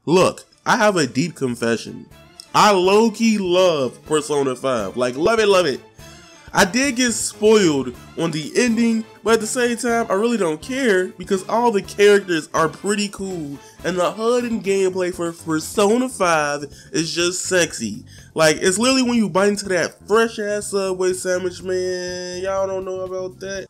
Look, I have a deep confession. I low-key love Persona 5. Like, love it. I did get spoiled on the ending, but at the same time, I really don't care because all the characters are pretty cool and the HUD and gameplay for Persona 5 is just sexy. Like, it's literally when you bite into that fresh-ass Subway sandwich, man. Y'all don't know about that?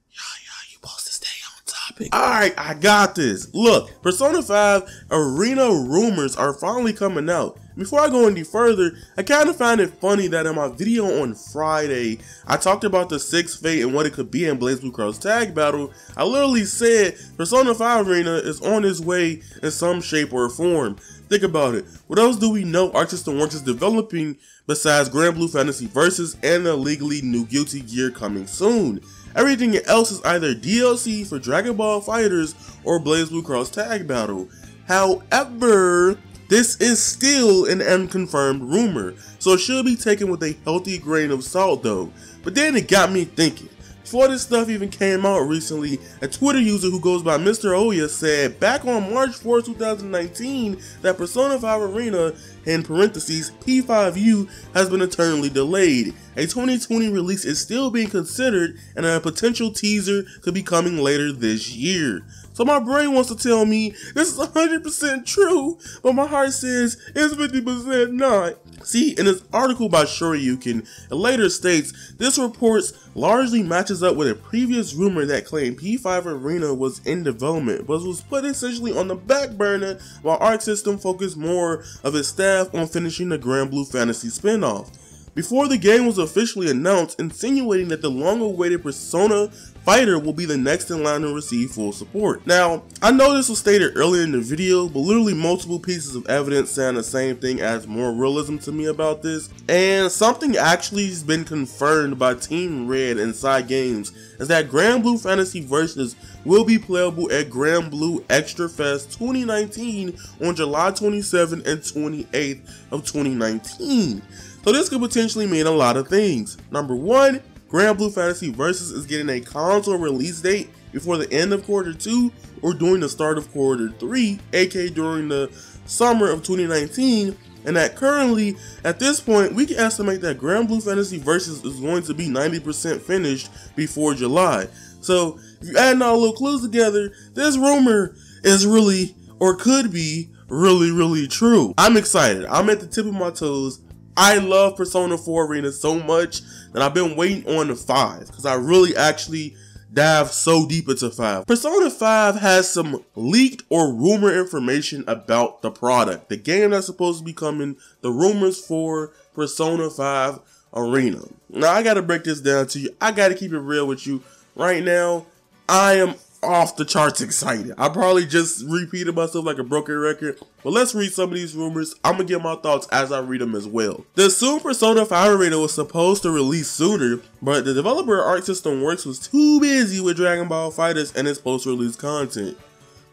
You supposed to stay on topic. Alright, I got this. Look, Persona 5 Arena Rumors are finally coming out. Before I go any further, I kind of find it funny that in my video on Friday, I talked about the 6th fate and what it could be in BlazBlue Cross Tag Battle. I literally said Persona 5 Arena is on its way in some shape or form. Think about it. What else do we know ArcSys Works is developing besides Granblue Fantasy Versus and the legally new Guilty Gear coming soon? Everything else is either DLC for Dragon Ball FighterZ or BlazBlue Cross Tag Battle. However, this is still an unconfirmed rumor, so it should be taken with a healthy grain of salt though. But then it got me thinking. Before this stuff even came out recently, a Twitter user who goes by Mr. Oya said back on March 4, 2019 that Persona 5 Arena, in parentheses, P5U, has been eternally delayed. A 2020 release is still being considered and a potential teaser could be coming later this year. So my brain wants to tell me this is 100% true, but my heart says it's 50% not. See, in this article by Shoryuken, it later states, this report largely matches up with a previous rumor that claimed P5 Arena was in development, but was put essentially on the back burner while ArcSys focused more of its staff on finishing the Granblue Fantasy spinoff. Before the game was officially announced, insinuating that the long-awaited Persona Fighter will be the next in line to receive full support. Now, I know this was stated earlier in the video, but literally multiple pieces of evidence saying the same thing adds more realism to me about this, and something actually has been confirmed by Team Red inside games is that Granblue Fantasy Versus will be playable at Granblue Extra Fest 2019 on July 27th and 28th of 2019. So this could potentially mean a lot of things. Number one, Granblue Fantasy Versus is getting a console release date before the end of quarter 2 or during the start of quarter 3, aka during the summer of 2019, and that currently, at this point, we can estimate that Granblue Fantasy Versus is going to be 90% finished before July. So if you add all little clues together, this rumor is really, or could be, really true. I'm excited. I'm at the tip of my toes. I love Persona 4 Arena so much that I've been waiting on the 5 because I really actually dive so deep into 5. Persona 5 has some leaked or rumor information about the product, the game that's supposed to be coming, the rumors for Persona 5 Arena. Now I gotta break this down to you. I gotta keep it real with you. Right now, I am off the charts excited. I probably just repeated myself like a broken record, but let's read some of these rumors. I'm gonna get my thoughts as I read them as well. The assumed Persona 5 Arena was supposed to release sooner, but the developer ArcSys Works was too busy with Dragon Ball FighterZ and its post-release content.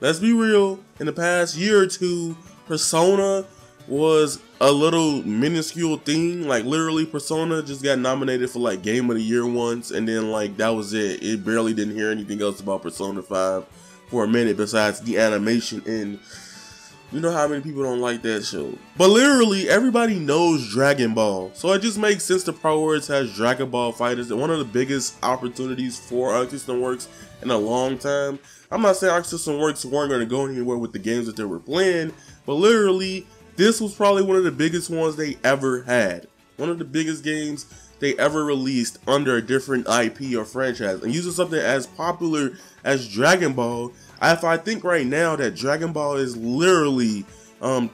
Let's be real, in the past year or two, Persona was a little minuscule thing. Like literally Persona just got nominated for like Game of the Year once, and then like that was it. It barely didn't hear anything else about Persona 5 for a minute besides the animation, and you know how many people don't like that show. But literally everybody knows Dragon Ball, so it just makes sense to prioritize Dragon Ball FighterZ, and one of the biggest opportunities for ArcSys Works in a long time. I'm not saying ArcSys Works weren't going to go anywhere with the games that they were playing, but literally this was probably one of the biggest ones they ever had. One of the biggest games they ever released under a different IP or franchise. And using something as popular as Dragon Ball, if I think right now that Dragon Ball is literally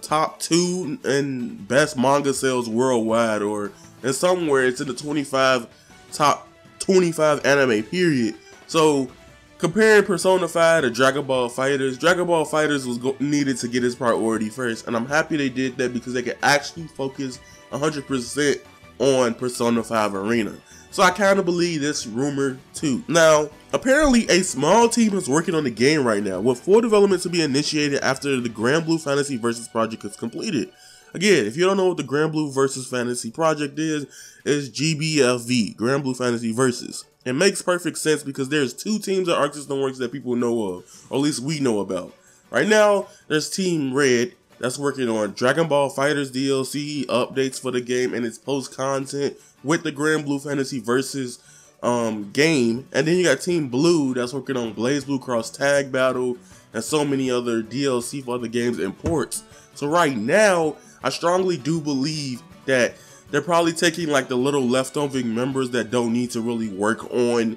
top 2 in best manga sales worldwide, or in somewhere it's in the top 25 anime period. So comparing Persona 5 to Dragon Ball FighterZ, Dragon Ball FighterZ was needed to get its priority first, and I'm happy they did that because they could actually focus 100% on Persona 5 Arena. So I kind of believe this rumor too. Now, apparently a small team is working on the game right now, with full development to be initiated after the Granblue Fantasy Versus project is completed. Again, if you don't know what the Granblue Versus Fantasy project is, it's GBFV, Granblue Fantasy Versus. It makes perfect sense because there's 2 teams at ArcSys Works that people know of, or at least we know about. Right now, there's Team Red, that's working on Dragon Ball FighterZ DLC updates for the game and its post content with the Grand Blue Fantasy Versus game. And then you got Team Blue that's working on BlazBlue Cross Tag Battle and so many other DLC for other games and ports. So right now, I strongly do believe that they're probably taking like the little leftover members that don't need to really work on,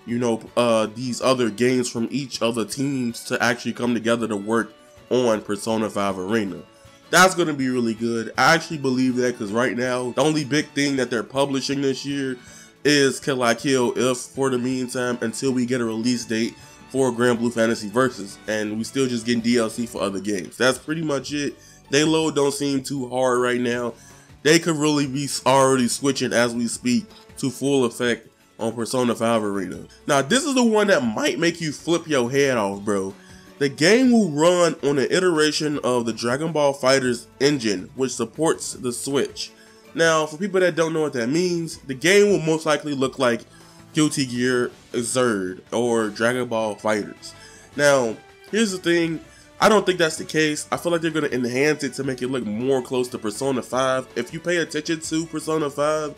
you know, these other games from each other teams to actually come together to work on Persona 5 Arena. That's going to be really good. I actually believe that because right now, the only big thing that they're publishing this year is Kill La Kill If for the meantime until we get a release date for Grand Blue Fantasy Versus, and we still just getting DLC for other games. That's pretty much it. They load don't seem too hard right now. They could really be already switching as we speak to full effect on Persona 5 Arena. Now this is the one that might make you flip your head off, bro. The game will run on an iteration of the Dragon Ball FighterZ engine, which supports the Switch. Now, for people that don't know what that means, the game will most likely look like Guilty Gear Xrd or Dragon Ball FighterZ. Now, here's the thing. I don't think that's the case. I feel like they're going to enhance it to make it look more close to Persona 5. If you pay attention to Persona 5,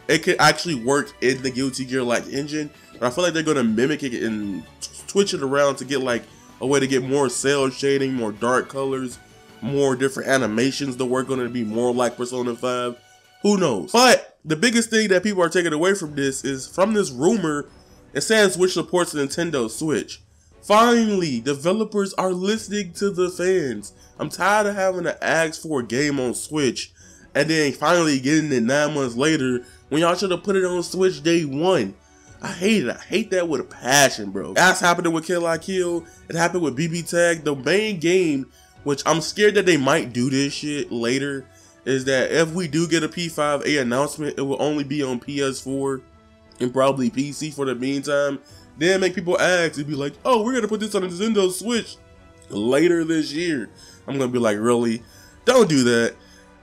it could actually work in the Guilty Gear-like engine. But I feel like they're going to mimic it and switch it around to get like a way to get more cell shading, more dark colors, more different animations to work on it to be more like Persona 5. Who knows? But the biggest thing that people are taking away from this is from this rumor, it says Switch supports the Nintendo Switch. Finally, developers are listening to the fans. I'm tired of having to ask for a game on Switch and then finally getting it 9 months later when y'all should have put it on Switch day one. I hate it. I hate that with a passion, bro. That's happening with Kill La Kill. It happened with BB Tag. The main game, which I'm scared that they might do this shit later, is that if we do get a P5A announcement, it will only be on PS4 and probably PC for the meantime. Then make people ask and be like, oh, we're gonna put this on a Nintendo Switch later this year. I'm gonna be like, really? Don't do that.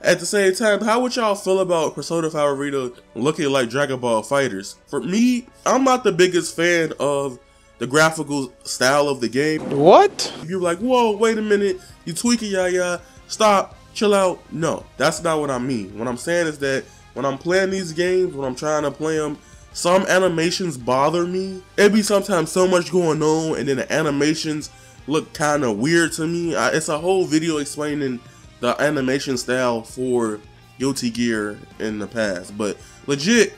At the same time, how would y'all feel about Persona 5 Arena looking like Dragon Ball FighterZ? For me, I'm not the biggest fan of the graphical style of the game. What? You're like, whoa, wait a minute, you tweaking, Yaya, stop, chill out. No, that's not what I mean. What I'm saying is that when I'm playing these games, when I'm trying to play them, some animations bother me. It be sometimes so much going on and then the animations look kind of weird to me. It's a whole video explaining the animation style for Guilty Gear in the past, but legit,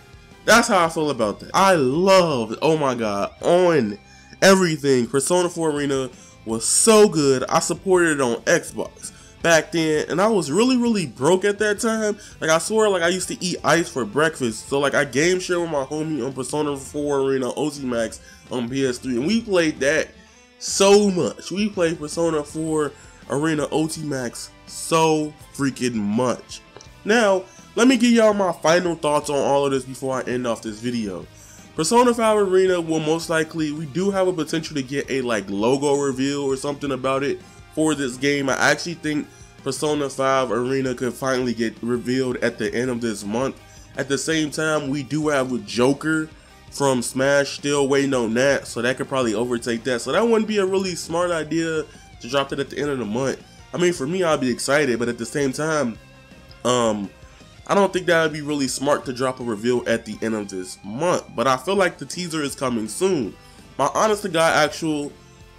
that's how I feel about that. I loved, oh my god, on everything, Persona 4 Arena was so good. I supported it on Xbox back then, and I was really broke at that time. Like, I swear, like, I used to eat ice for breakfast. So like, I game shared with my homie on Persona 4 Arena Ultimax on PS3, and we played that so much. We played Persona 4 Arena Ultimax so freaking much. Now, let me give y'all my final thoughts on all of this before I end off this video. Persona 5 Arena will most likely, we do have a potential to get a like logo reveal or something about it for this game. I actually think Persona 5 Arena could finally get revealed at the end of this month. At the same time, we do have a Joker from Smash still waiting on that, so that could probably overtake that. So that wouldn't be a really smart idea to drop it at the end of the month. I mean, for me, I'll be excited, but at the same time, I don't think that would be really smart to drop a reveal at the end of this month. But I feel like the teaser is coming soon. My honest to God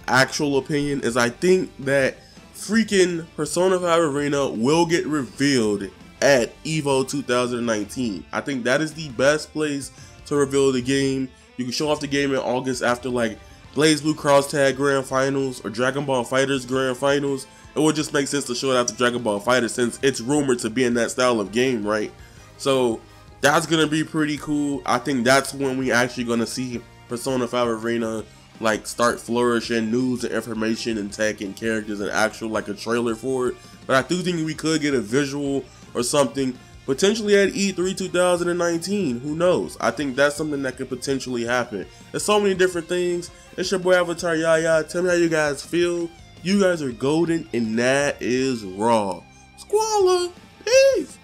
actual opinion is I think that freaking Persona 5 Arena will get revealed at EVO 2019. I think that is the best place to reveal the game. You can show off the game in August after like BlazBlue Cross Tag Grand Finals or Dragon Ball FighterZ Grand Finals. It would just make sense to show it after Dragon Ball FighterZ since it's rumored to be in that style of game, right? So that's gonna be pretty cool. I think that's when we actually gonna see Persona 5 Arena like start flourishing, news and information and tech and characters and actual like a trailer for it. But I do think we could get a visual or something potentially at E3 2019. Who knows? I think that's something that could potentially happen. There's so many different things. It's your boy Avataryaya. Tell me how you guys feel. You guys are golden and that is raw. Squalla. Peace.